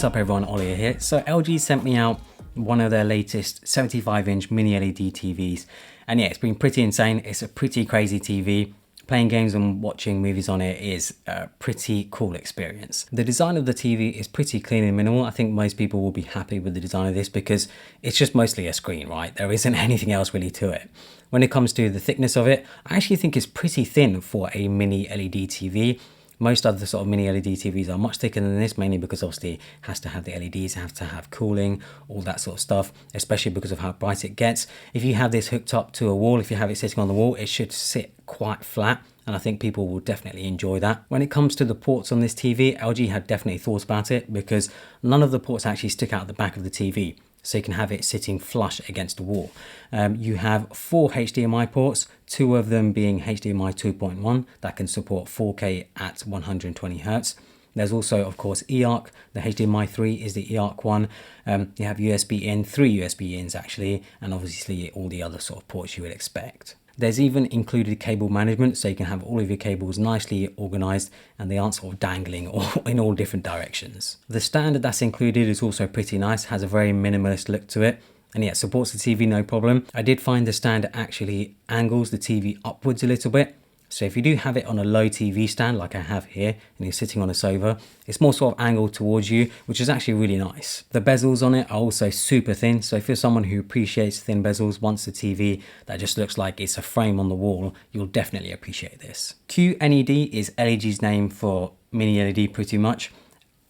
What's up everyone, Ollie here. So LG sent me out one of their latest 75-inch mini LED TVs, and yeah, it's been pretty insane. It's a pretty crazy TV. Playing games and watching movies on it is a pretty cool experience. The design of the TV is pretty clean and minimal. I think most people will be happy with the design of this because it's just mostly a screen, right? There isn't anything else really to it. When it comes to the thickness of it, I actually think it's pretty thin for a mini LED TV. Most other sort of mini LED TVs are much thicker than this, mainly because obviously it has to have the LEDs, have to have cooling, all that sort of stuff, especially because of how bright it gets. If you have this hooked up to a wall, if you have it sitting on the wall, it should sit quite flat, and I think people will definitely enjoy that. When it comes to the ports on this TV, LG had definitely thought about it because none of the ports actually stick out the back of the TV. So you can have it sitting flush against the wall. You have 4 HDMI ports, 2 of them being HDMI 2.1 that can support 4K at 120 Hz. There's also, of course, eARC. The HDMI 3 is the eARC one. You have USB in, 3 USB ins actually, and obviously all the other sort of ports you would expect. There's even included cable management, so you can have all of your cables nicely organized and they aren't sort of dangling in all different directions. The stand that's included is also pretty nice, has a very minimalist look to it, and yeah, it supports the TV no problem. I did find the stand actually angles the TV upwards a little bit. So if you do have it on a low TV stand like I have here and you're sitting on a sofa, it's more sort of angled towards you, which is actually really nice. The bezels on it are also super thin, so if you're someone who appreciates thin bezels, wants a TV that just looks like it's a frame on the wall, you'll definitely appreciate this. QNED is LG's name for mini LED pretty much.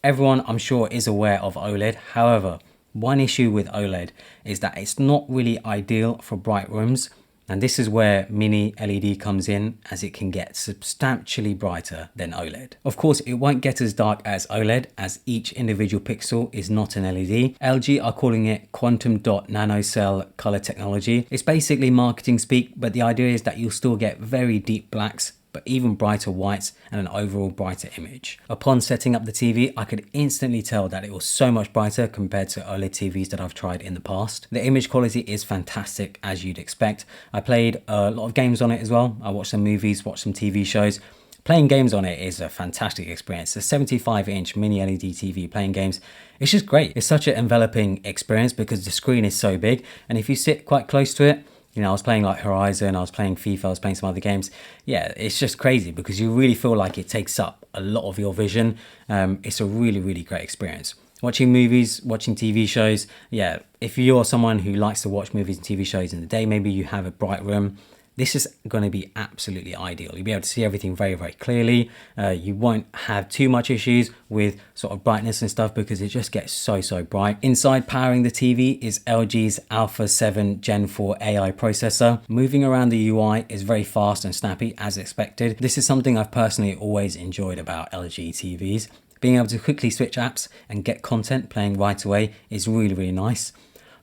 Everyone I'm sure is aware of OLED, however, one issue with OLED is that it's not really ideal for bright rooms. And this is where mini LED comes in, as it can get substantially brighter than OLED. Of course, it won't get as dark as OLED, as each individual pixel is not an LED. LG are calling it quantum dot nanocell color technology. It's basically marketing speak, but the idea is that you'll still get very deep blacks, but even brighter whites and an overall brighter image. Upon setting up the TV, I could instantly tell that it was so much brighter compared to OLED TVs that I've tried in the past. The image quality is fantastic, as you'd expect. I played a lot of games on it as well. I watched some movies, watched some TV shows. Playing games on it is a fantastic experience. A 75-inch mini LED TV playing games, it's just great. It's such an enveloping experience because the screen is so big, and if you sit quite close to it, you know, I was playing like Horizon, I was playing FIFA, I was playing some other games. Yeah, it's just crazy because you really feel like it takes up a lot of your vision. It's a really, really great experience. Watching movies, watching TV shows. Yeah, if you're someone who likes to watch movies and TV shows in the day, maybe you have a bright room, this is going to be absolutely ideal. You'll be able to see everything very, very clearly. You won't have too much issues with sort of brightness and stuff because it just gets so bright. Inside, powering the TV is LG's Alpha 7 Gen 4 AI processor. Moving around the UI is very fast and snappy as expected. This is something I've personally always enjoyed about LG TVs. Being able to quickly switch apps and get content playing right away is really, really nice.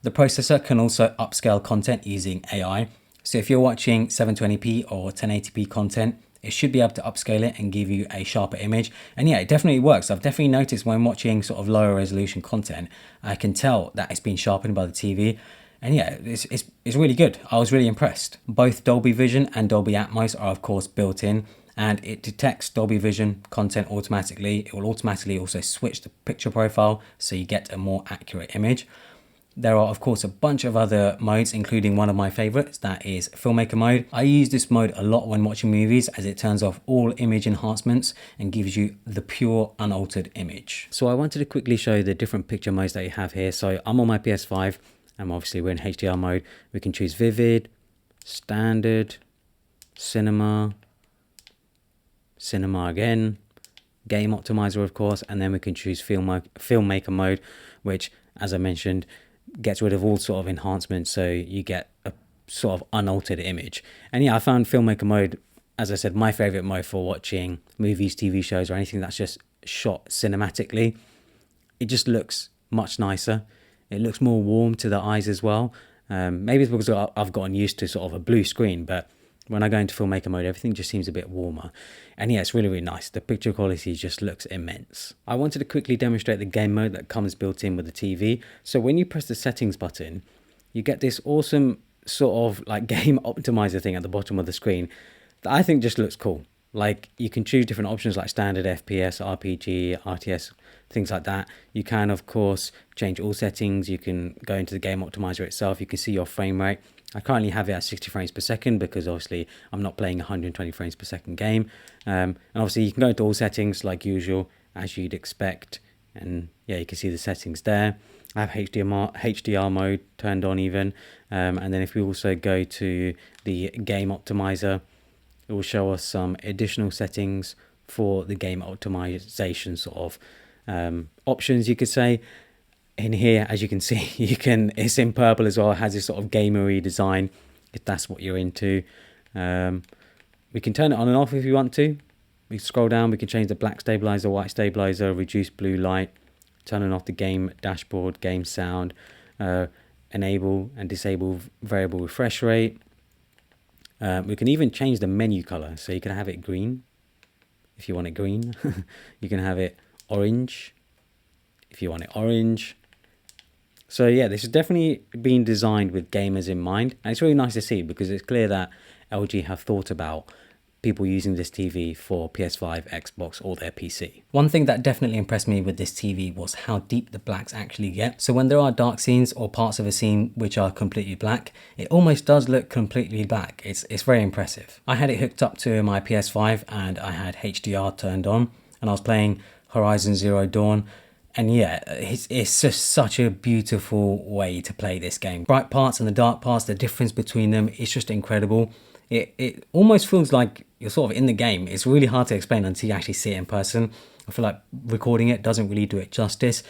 The processor can also upscale content using AI. So if you're watching 720p or 1080p content, it should be able to upscale it and give you a sharper image. And yeah, it definitely works. I've definitely noticed when watching sort of lower resolution content, I can tell that it's been sharpened by the TV. And yeah, it's really good. I was really impressed. Both Dolby Vision and Dolby Atmos are of course built in, and it detects Dolby Vision content automatically. It will automatically also switch the picture profile so you get a more accurate image. There are of course a bunch of other modes, including one of my favorites, that is filmmaker mode. I use this mode a lot when watching movies as it turns off all image enhancements and gives you the pure unaltered image. So I wanted to quickly show you the different picture modes that you have here. So I'm on my PS5 and obviously we're in HDR mode. We can choose vivid, standard, cinema, cinema again, game optimizer of course, and then we can choose filmmaker mode, which as I mentioned gets rid of all sort of enhancements, so you get a sort of unaltered image. And yeah, I found filmmaker mode, as I said, my favorite mode for watching movies, TV shows, or anything that's just shot cinematically. It just looks much nicer. It looks more warm to the eyes as well. Maybe it's because I've gotten used to sort of a blue screen, but when I go into filmmaker mode, everything just seems a bit warmer. And yeah, it's really, really nice. The picture quality just looks immense. I wanted to quickly demonstrate the game mode that comes built in with the TV. So when you press the settings button, you get this awesome sort of like game optimizer thing at the bottom of the screen that I think just looks cool. Like you can choose different options like standard, FPS, RPG, RTS, things like that. You can of course change all settings. You can go into the game optimizer itself. You can see your frame rate. I currently have it at 60 frames per second because obviously I'm not playing 120 frames per second game. And obviously you can go into all settings like usual, as you'd expect. And yeah, you can see the settings there. I have HDR mode turned on even. And then if we also go to the game optimizer, it will show us some additional settings for the game optimization sort of options, you could say. In here, as you can see, it's in purple as well. It has this sort of gamery design, if that's what you're into. We can turn it on and off if you want to. We scroll down, we can change the black stabilizer, white stabilizer, reduce blue light, turning off the game dashboard, game sound, enable and disable variable refresh rate. We can even change the menu color, so you can have it green if you want it green. You can have it orange if you want it orange. So yeah, this has definitely been designed with gamers in mind, and it's really nice to see because it's clear that LG have thought about people using this TV for PS5, Xbox or their PC. One thing that definitely impressed me with this TV was how deep the blacks actually get. So when there are dark scenes or parts of a scene which are completely black, it almost does look completely black. It's very impressive. I had it hooked up to my PS5 and I had HDR turned on and I was playing Horizon Zero Dawn. And yeah, it's just such a beautiful way to play this game. Bright parts and the dark parts, the difference between them, it's just incredible. It almost feels like you're sort of in the game. It's really hard to explain until you actually see it in person. I feel like recording it doesn't really do it justice,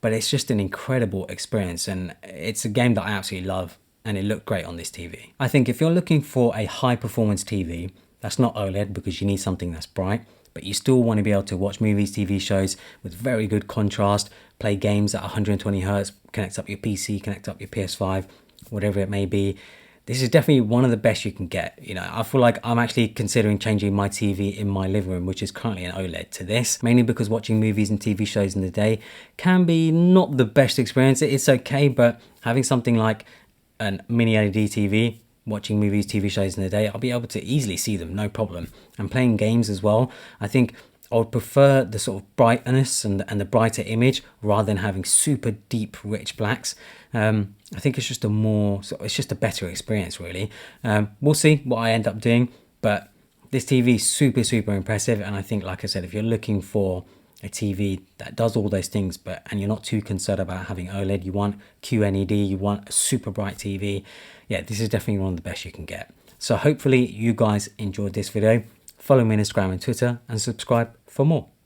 but it's just an incredible experience and it's a game that I absolutely love and it looked great on this TV. I think if you're looking for a high performance TV, that's not OLED because you need something that's bright, but you still want to be able to watch movies, TV shows with very good contrast, play games at 120 Hertz, connect up your PC, connect up your PS5, whatever it may be. This is definitely one of the best you can get. You know, I feel like I'm actually considering changing my TV in my living room, which is currently an OLED, to this, mainly because watching movies and TV shows in the day can be not the best experience. It's okay, but having something like a mini LED TV, watching movies, TV shows in the day, I'll be able to easily see them, no problem. And playing games as well, I think I would prefer the sort of brightness and the brighter image rather than having super deep, rich blacks. I think it's just a better experience, really. We'll see what I end up doing, but this TV is super, super impressive. And I think, like I said, if you're looking for a TV that does all those things, and you're not too concerned about having OLED, you want QNED, you want a super bright TV, yeah, this is definitely one of the best you can get. So hopefully you guys enjoyed this video. Follow me on Instagram and Twitter and subscribe for more.